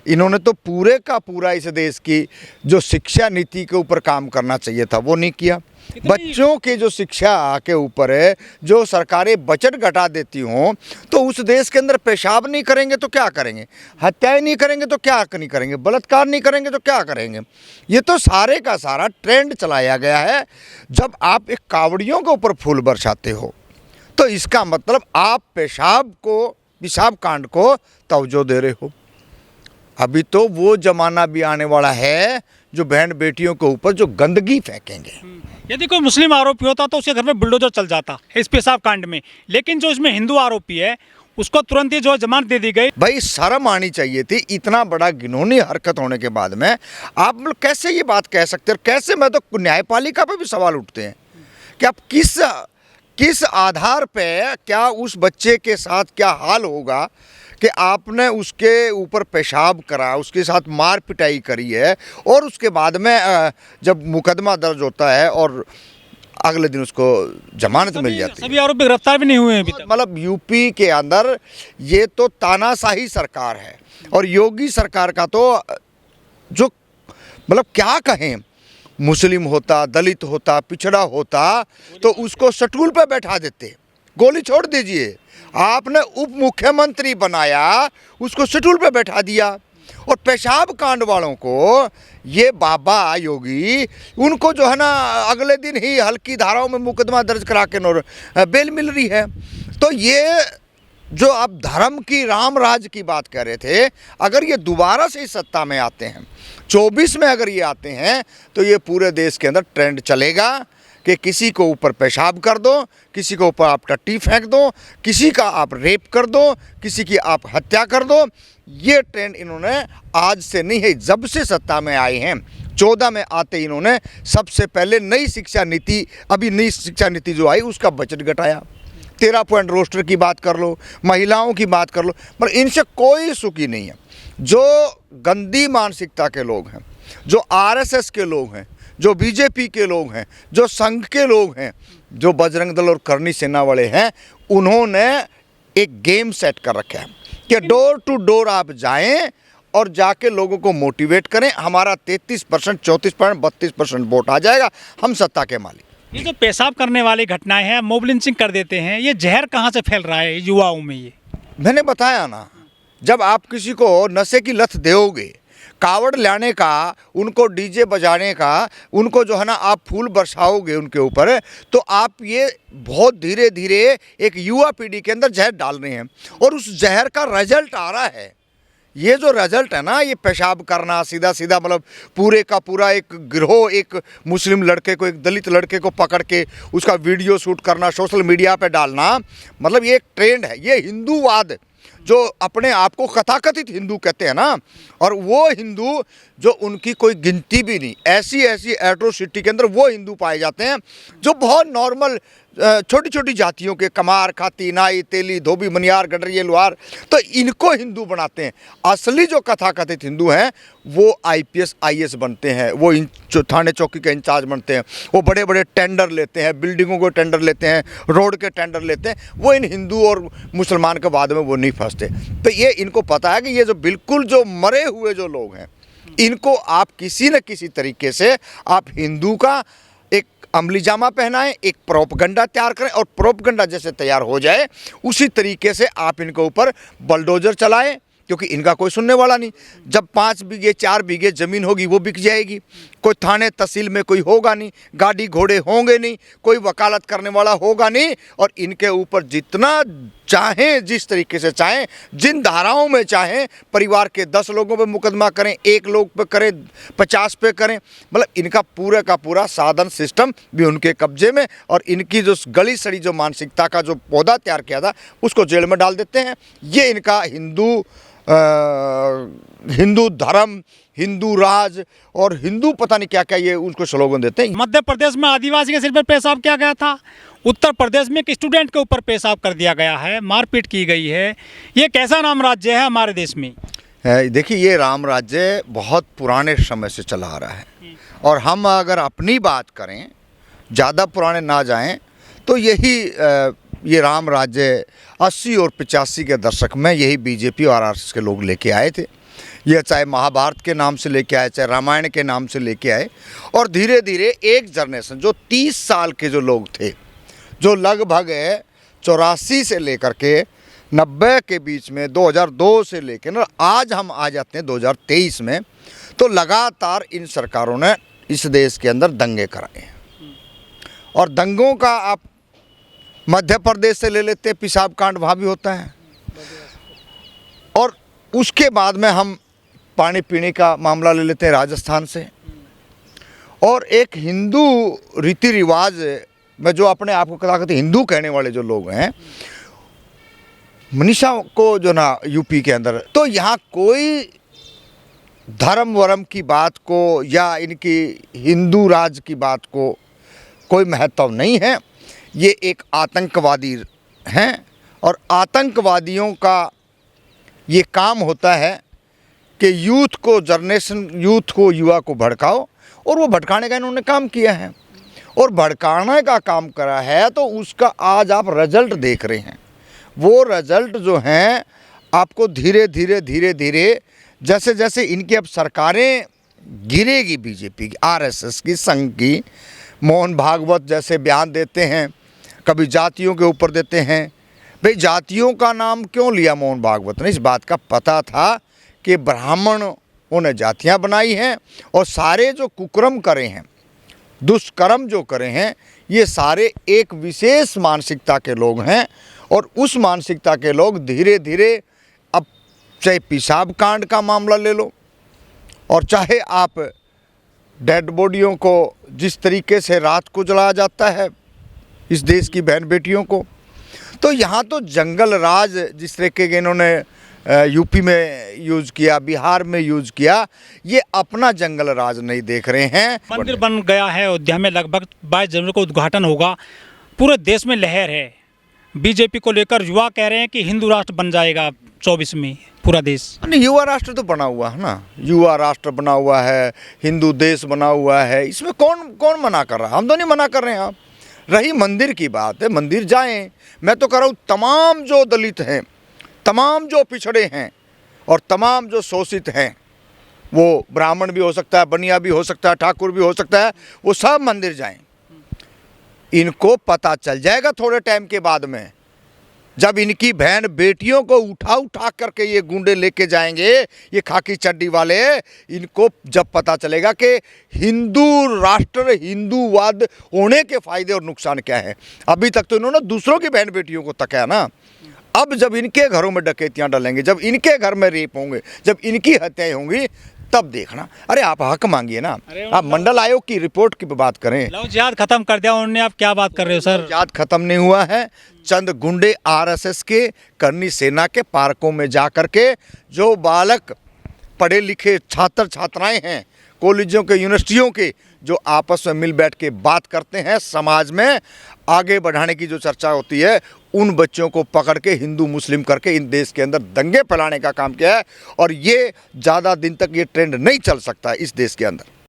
इन्होंने तो पूरे का पूरा इस देश की जो शिक्षा नीति के ऊपर काम करना चाहिए था वो नहीं किया। बच्चों की जो शिक्षा के ऊपर है, जो सरकारें बजट घटा देती हों, तो उस देश के अंदर पेशाब नहीं करेंगे तो क्या करेंगे, हत्याएं नहीं करेंगे तो क्या नहीं करेंगे, बलात्कार नहीं करेंगे तो क्या करेंगे। ये तो सारे का सारा ट्रेंड चलाया गया है। जब आप एक कावड़ियों के ऊपर फूल बरसाते हो तो इसका मतलब आप पेशाब कांड को तवज्जो दे रहे हो। अभी तो वो जमाना भी आने वाला है जो बहन बेटियों के ऊपर जो गंदगी फेंकेंगे। यदि कोई मुस्लिम आरोपी होता तो उसके घर में बुलडोजर चल जाता इस पेशाब कांड में, लेकिन जो इसमें हिंदू आरोपी है उसको तुरंत ही जो जमानत दे दी गई। भाई शर्म आनी चाहिए थी। इतना बड़ा घिनौनी हरकत होने के बाद में आप मतलब कैसे ये बात कह सकते हैं। कैसे, मैं तो न्यायपालिका पे भी सवाल उठते हैं कि आप किस आधार पे, क्या उस बच्चे के साथ क्या हाल होगा कि आपने उसके ऊपर पेशाब करा, उसके साथ मार पिटाई करी है, और उसके बाद में जब मुकदमा दर्ज होता है और अगले दिन उसको जमानत मिल जाती है। सभी आरोपी गिरफ्तार भी नहीं हुए हैं अभी तक। मतलब यूपी के अंदर ये तो तानाशाही सरकार है, और योगी सरकार का तो जो मतलब क्या कहें, मुस्लिम होता, दलित होता, पिछड़ा होता तो उसको स्टूल पे बैठा देते, गोली छोड़ दीजिए। आपने उप मुख्यमंत्री बनाया, उसको स्टूल पे बैठा दिया। और पेशाब कांड वालों को ये बाबा योगी, उनको जो है ना अगले दिन ही हल्की धाराओं में मुकदमा दर्ज करा के बेल मिल रही है। तो ये जो आप धर्म की, राम राज की बात कर रहे थे, अगर ये दोबारा से इस सत्ता में आते हैं, 24 में अगर ये आते हैं, तो ये पूरे देश के अंदर ट्रेंड चलेगा कि किसी को ऊपर पेशाब कर दो, किसी को ऊपर आप टट्टी फेंक दो, किसी का आप रेप कर दो, किसी की आप हत्या कर दो। ये ट्रेंड इन्होंने आज से नहीं है, जब से सत्ता में आए हैं 14 में आते इन्होंने सबसे पहले नई शिक्षा नीति, अभी नई शिक्षा नीति जो आई उसका बजट घटाया। 13 पॉइंट रोस्टर की बात कर लो, महिलाओं की बात कर लो, पर इनसे कोई सुखी नहीं है। जो गंदी मानसिकता के लोग हैं, जो आरएसएस के लोग हैं, जो बीजेपी के लोग हैं, जो संघ के लोग हैं, जो बजरंग दल और करनी सेना वाले हैं, उन्होंने एक गेम सेट कर रखा है कि डोर टू डोर आप जाएं और जाके लोगों को मोटिवेट करें। हमारा 33%, 34%, 32% वोट आ जाएगा, हम सत्ता के मालिक। ये जो पेशाब करने वाली घटनाएं हैं, मोब लिंचिंग कर देते हैं, ये जहर कहाँ से फैल रहा है युवाओं में? ये मैंने बताया ना, जब आप किसी को नशे की लत दोगे, कावड़ लाने का, उनको डीजे बजाने का, उनको जो है ना आप फूल बरसाओगे उनके ऊपर, तो आप ये बहुत धीरे धीरे एक युवा पीढ़ी के अंदर जहर डाल रहे हैं, और उस जहर का रिजल्ट आ रहा है। ये जो रिजल्ट है ना, ये पेशाब करना सीधा सीधा, मतलब पूरे का पूरा एक गिरोह, एक मुस्लिम लड़के को, एक दलित लड़के को पकड़ के उसका वीडियो शूट करना, सोशल मीडिया पे डालना, मतलब ये एक ट्रेंड है। ये हिंदूवाद, जो अपने आप को कथाकथित हिंदू कहते हैं ना, और वो हिंदू जो उनकी कोई गिनती भी नहीं, ऐसी एट्रोसिटी के अंदर वो हिंदू पाए जाते हैं जो बहुत नॉर्मल छोटी छोटी जातियों के, कमार, खाती, नाई, तेली, धोबी, मनियार, गडरिये, लुहार, तो इनको हिंदू बनाते हैं। असली जो कथाकथित हिंदू हैं वो IPS IAS बनते हैं, वो थाने चौकी के इंचार्ज बनते हैं, वो बड़े बड़े टेंडर लेते हैं, बिल्डिंगों को टेंडर लेते हैं, रोड के टेंडर लेते हैं। वो इन हिंदू और मुसलमान के बाद में वो नहीं फंसते। तो ये इनको पता है कि ये जो बिल्कुल जो मरे हुए जो लोग हैं, इनको आप किसी न किसी तरीके से आप हिंदू का एक अमली जामा पहनाएं, एक प्रोपगंडा तैयार करें, और प्रोपगंडा जैसे तैयार हो जाए उसी तरीके से आप इनके ऊपर बलडोजर चलाएं, क्योंकि इनका कोई सुनने वाला नहीं। जब 5 बीघे 4 बीघे ज़मीन होगी वो बिक जाएगी, कोई थाने तहसील में कोई होगा नहीं, गाड़ी घोड़े होंगे नहीं, कोई वकालत करने वाला होगा नहीं, और इनके ऊपर जितना चाहें, जिस तरीके से चाहें, जिन धाराओं में चाहें, परिवार के 10 लोगों पे मुकदमा करें, 1 लोग पे करें, 50 पे करें, मतलब इनका पूरा का पूरा साधन सिस्टम भी उनके कब्जे में, और इनकी जो गली सड़ी जो मानसिकता का जो पौधा तैयार किया था उसको जेल में डाल देते हैं। ये इनका हिंदू धर्म, हिंदू राज और हिंदू पता नहीं क्या क्या ये उनको स्लोगन देते हैं। मध्य प्रदेश में आदिवासी के सिर पर पेशाब किया गया था, उत्तर प्रदेश में एक स्टूडेंट के ऊपर पेशाब कर दिया गया है, मारपीट की गई है। ये कैसा राम राज्य है हमारे देश में? देखिए, ये राम राज्य बहुत पुराने समय से चला आ रहा है, और हम अगर अपनी बात करें, ज़्यादा पुराने ना जाएं, तो ये राम राज्य 80 और 85 के दशक में यही बीजेपी और आरएसएस के लोग लेके आए थे। ये चाहे महाभारत के नाम से लेके आए, चाहे रामायण के नाम से लेके आए, और धीरे धीरे एक जनरेशन जो 30 साल के जो लोग थे, जो लगभग 84 से लेकर के 90 के बीच में, 2002 से लेकर ना आज हम आ जाते हैं 2023 में, तो लगातार इन सरकारों ने इस देश के अंदर दंगे कराए हैं। और दंगों का आप मध्य प्रदेश से ले लेते हैं, पेशाब कांड वहाँ भी होता है। और उसके बाद में हम पानी पीने का मामला ले लेते हैं राजस्थान से। और एक हिंदू रीति रिवाज में जो अपने आप को क्या कहते हैं हिंदू कहने वाले जो लोग हैं, मनीषा को जो ना यूपी के अंदर, तो यहाँ कोई धर्म वरम की बात को या इनकी हिंदू राज की बात को कोई महत्व नहीं है। ये एक आतंकवादी हैं और आतंकवादियों का ये काम होता है कि यूथ को, जनरेशन यूथ को, युवा को भड़काओ, और वो भड़काने का इन्होंने काम किया है और भड़काने का काम करा है। तो उसका आज आप रिजल्ट देख रहे हैं। वो रिजल्ट जो हैं आपको धीरे धीरे जैसे जैसे इनकी अब सरकारें गिरेगी, बीजेपी की, आरएसएस की, संघ की, मोहन भागवत जैसे बयान देते हैं, कभी जातियों के ऊपर देते हैं। भाई जातियों का नाम क्यों लिया मोहन भागवत ने? इस बात का पता था कि ब्राह्मणों ने जातियां बनाई हैं और सारे जो कुकर्म करे हैं, दुष्कर्म जो करे हैं, ये सारे एक विशेष मानसिकता के लोग हैं। और उस मानसिकता के लोग धीरे धीरे, अब चाहे पेशाब कांड का मामला ले लो, और चाहे आप डेड बॉडियों को जिस तरीके से रात को जलाया जाता है इस देश की बहन बेटियों को, तो यहाँ तो जंगल राज जिस तरीके के इन्होंने यूपी में यूज़ किया, बिहार में यूज़ किया, ये अपना जंगल राज नहीं देख रहे हैं। मंदिर बन गया है अयोध्या में, लगभग 22 जनवरी को उद्घाटन होगा। पूरे देश में लहर है बीजेपी को लेकर। युवा कह रहे हैं कि हिंदू राष्ट्र बन जाएगा 24 में पूरा देश। नहीं, युवा राष्ट्र तो बना हुआ है ना, युवा राष्ट्र बना हुआ है, हिंदू देश बना हुआ है, इसमें कौन मना कर रहा है? हम तो नहीं मना कर रहे हैं। आप रही मंदिर की बात है, मंदिर जाएं। मैं तो कह रहा हूँ तमाम जो दलित हैं, तमाम जो पिछड़े हैं और तमाम जो शोषित हैं, वो ब्राह्मण भी हो सकता है, बनिया भी हो सकता है, ठाकुर भी हो सकता है, वो सब मंदिर जाएं। इनको पता चल जाएगा थोड़े टाइम के बाद में, जब इनकी बहन बेटियों को उठा करके ये गुंडे लेके जाएंगे, ये खाकी चड्डी वाले, इनको जब पता चलेगा कि हिंदू राष्ट्र, हिंदूवाद होने के फायदे और नुकसान क्या है। अभी तक तो इन्होंने दूसरों की बहन बेटियों को तकाया ना। अब जब इनके घरों में डकैतियां डालेंगे, जब इनके घर में रेप होंगे, जब इनकी हत्याएं होंगी, तब देखना। अरे आप हक मांगिए ना। आप मंडल आयोग की रिपोर्ट की बात करें। लव जिहाद खत्म कर दिया उन्होंने, आप क्या बात कर रहे हो सर? जिहाद खत्म नहीं हुआ है। चंद गुंडे आरएसएस के, करनी सेना के पार्कों में जा कर के जो बालक, पढ़े लिखे छात्र छात्राएं हैं, कॉलेजों के, यूनिवर्सिटियों के, जो आपस में मिल बैठ के बात करते हैं, समाज में आगे बढ़ाने की जो चर्चा होती है, उन बच्चों को पकड़ के हिंदू मुस्लिम करके इन देश के अंदर दंगे फैलाने का काम किया है। और ये ज़्यादा दिन तक ये ट्रेंड नहीं चल सकता इस देश के अंदर।